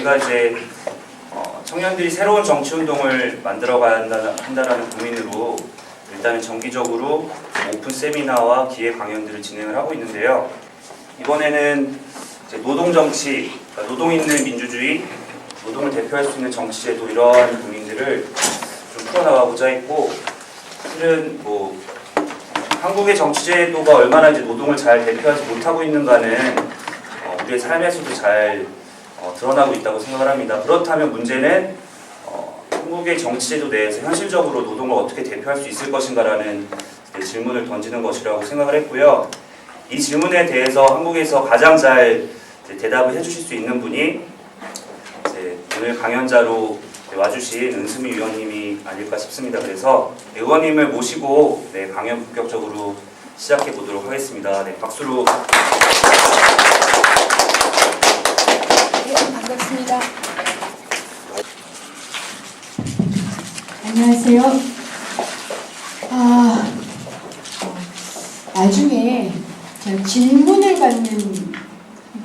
저희가 이제 청년들이 새로운 정치운동을 만들어가야 한다는 고민으로 일단은 정기적으로 오픈 세미나와 기획 강연들을 진행을 하고 있는데요. 이번에는 이제 노동정치, 그러니까 노동 있는 민주주의, 노동을 대표할 수 있는 정치제도 이러한 고민들을 좀 풀어나가고자 했고, 실은 한국의 정치제도가 얼마나 이제 노동을 잘 대표하지 못하고 있는가는 우리의 삶에서도 잘 드러나고 있다고 생각을 합니다. 그렇다면 문제는 한국의 정치제도 내에서 현실적으로 노동을 어떻게 대표할 수 있을 것인가라는 질문을 던지는 것이라고 생각을 했고요. 이 질문에 대해서 한국에서 가장 잘 대답을 해주실 수 있는 분이 오늘 강연자로 와주신 은수미 의원님이 아닐까 싶습니다. 그래서 의원님을 모시고 강연 본격적으로 시작해 보도록 하겠습니다. 박수로. 반갑습니다. 안녕하세요. 나중에 제가 질문을 받는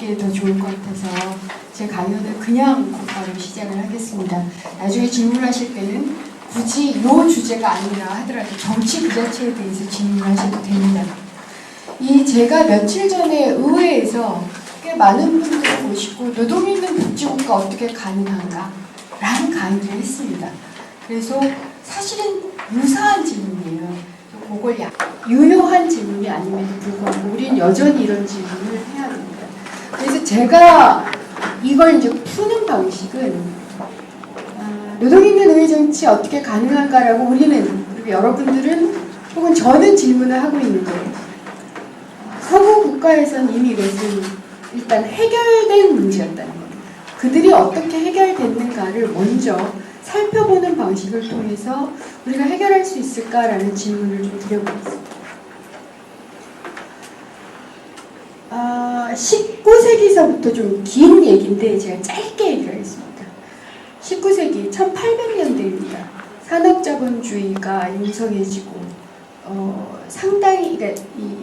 게 더 좋을 것 같아서 제 강연을 그냥 곧바로 시작을 하겠습니다. 나중에 질문하실 때는 굳이 이 주제가 아니라 하더라도 정치 그 자체에 대해서 질문하셔도 됩니다. 제가 며칠 전에 의회에서 꽤 많은 분들을 모시고 노동 있는 복지국가 어떻게 가능한가? 라는 강의를 했습니다. 그래서 사실은 유사한 질문이에요. 그걸 유효한 질문이 아님에도 불구하고 우린 여전히 이런 질문을 해야 됩니다. 그래서 제가 이걸 이제 푸는 방식은 노동 있는 의회 정치 어떻게 가능한가라고 우리는, 그리고 여러분들은 혹은 저는 질문을 하고 있는데, 서구 국가에서는 이미 이것은 일단 해결된 문제였다는 겁니다. 그들이 어떻게 해결됐는가를 먼저 살펴보는 방식을 통해서 우리가 해결할 수 있을까라는 질문을 좀 드려보겠습니다. 19세기서부터 좀 긴 얘기인데 제가 짧게 얘기를 하겠습니다. 19세기 1800년대입니다. 산업자본주의가 형성해지고 상당히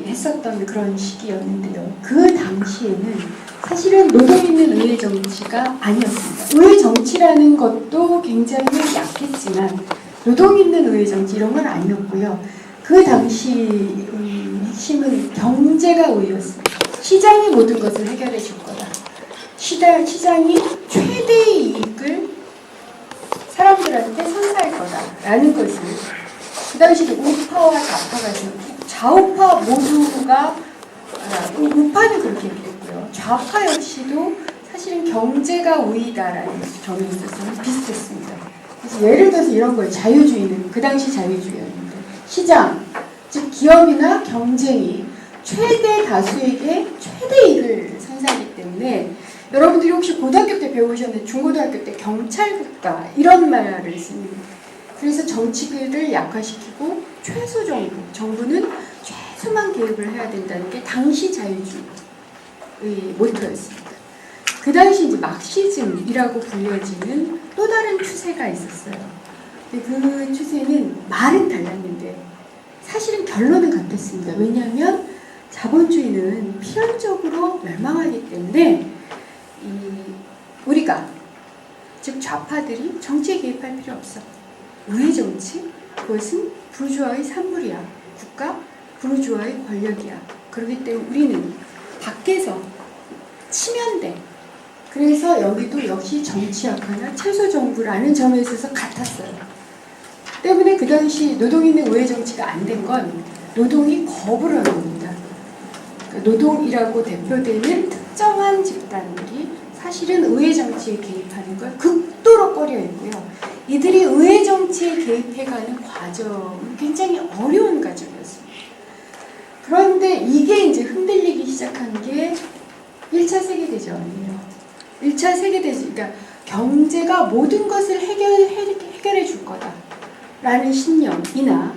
했었던 그런 시기였는데요. 그 당시에는 사실은 노동 있는 의회 정치가 아니었습니다. 의회 정치라는 것도 굉장히 약했지만 노동 있는 의회 정치 이런 건 아니었고요. 그 당시 핵심은 경제가 우위였습니다. 시장이 모든 것을 해결해 줄 거다. 시장이 최대의 이익을 사람들한테 선사할 거다라는 것을, 그 당시에 우파와 좌파가 있었고 좌우파 모두가 우파는 그렇게 얘기했고요. 좌파 역시도 사실은 경제가 우위다라는 점이 있었으면 비슷했습니다. 그래서 예를 들어서 이런 거예요. 자유주의는 그 당시 자유주의였는데 시장, 즉 기업이나 경쟁이 최대 다수에게 최대 이익을 선사하기 때문에, 여러분들이 혹시 고등학교 때 배우셨는데 중고등학교 때 경찰국가 이런 말을 씁니다. 그래서 정치를 약화시키고 최소 정부는 최소만 개입을 해야 된다는 게 당시 자유주의의 모토였습니다. 그 당시 이제 막시즘이라고 불려지는 또 다른 추세가 있었어요. 근데 그 추세는 말은 달랐는데 사실은 결론은 같았습니다. 왜냐하면 자본주의는 필연적으로 멸망하기 때문에 우리가, 즉 좌파들이 정치에 개입할 필요 없어. 의회 정치? 그것은 부르주아의 산물이야. 국가 부르주아의 권력이야. 그렇기 때문에 우리는 밖에서 치면 돼. 그래서 여기도 역시 정치학화나 최소정부라는 점에 있어서 같았어요. 때문에 그 당시 노동 있는 의회 정치가 안 된 건 노동이 거부를 하는 겁니다. 노동이라고 대표되는 특정한 집단들이 사실은 의회 정치에 개입하는 걸 극도로 꺼려했고요. 이들이 의회 정치에 개입해가는 과정은 굉장히 어려운 과정이었습니다. 그런데 이게 이제 흔들리기 시작한 게 1차 세계대전이에요. 1차 세계대전, 그러니까 경제가 모든 것을 해결해 줄 거다라는 신념이나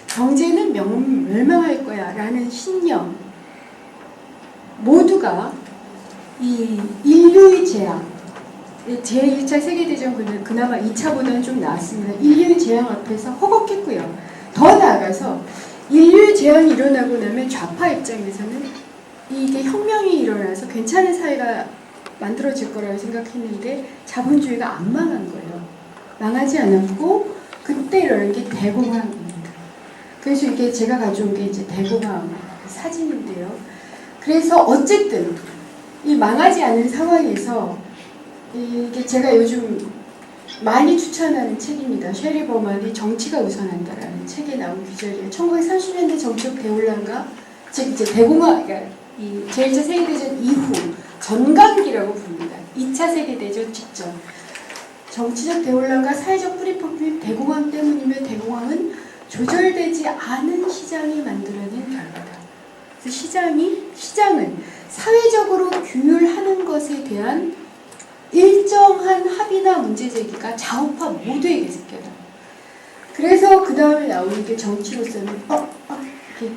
경제는 멸망할 거야 라는 신념, 모두가 이 인류의 재앙, 제1차 세계대전 그나마 2차보다는 좀 나았습니다. 인류의 재앙 앞에서 허걱했고요. 더 나아가서 인류의 재앙이 일어나고 나면 좌파 입장에서는 이게 혁명이 일어나서 괜찮은 사회가 만들어질 거라고 생각했는데 자본주의가 안 망한 거예요. 망하지 않았고 그때 일어난 게 대공황입니다. 그래서 이게 제가 가져온 게 이제 대공황 사진인데요. 그래서 어쨌든 이 망하지 않은 상황에서 이게 제가 요즘 많이 추천하는 책입니다. 셰리 버만의 정치가 우선한다라는 책에 나온 구절이에요. 1930년대 정치적 대혼란과 즉 이제 대공황, 그러니까 이 제1차 세계대전 이후 전강기라고 부릅니다. 2차 세계대전 직전 정치적 대혼란과 사회적 뿌리 뽑힌 대공황 때문이며 대공황은 조절되지 않은 시장이 만들어낸 결과다. 그래서 시장은 사회적으로 규율하는 것에 대한 일정한 합의나 문제 제기가 좌우파 모두에게 생겨요. 그래서 그 다음에 나오는 게 정치로서는 이렇게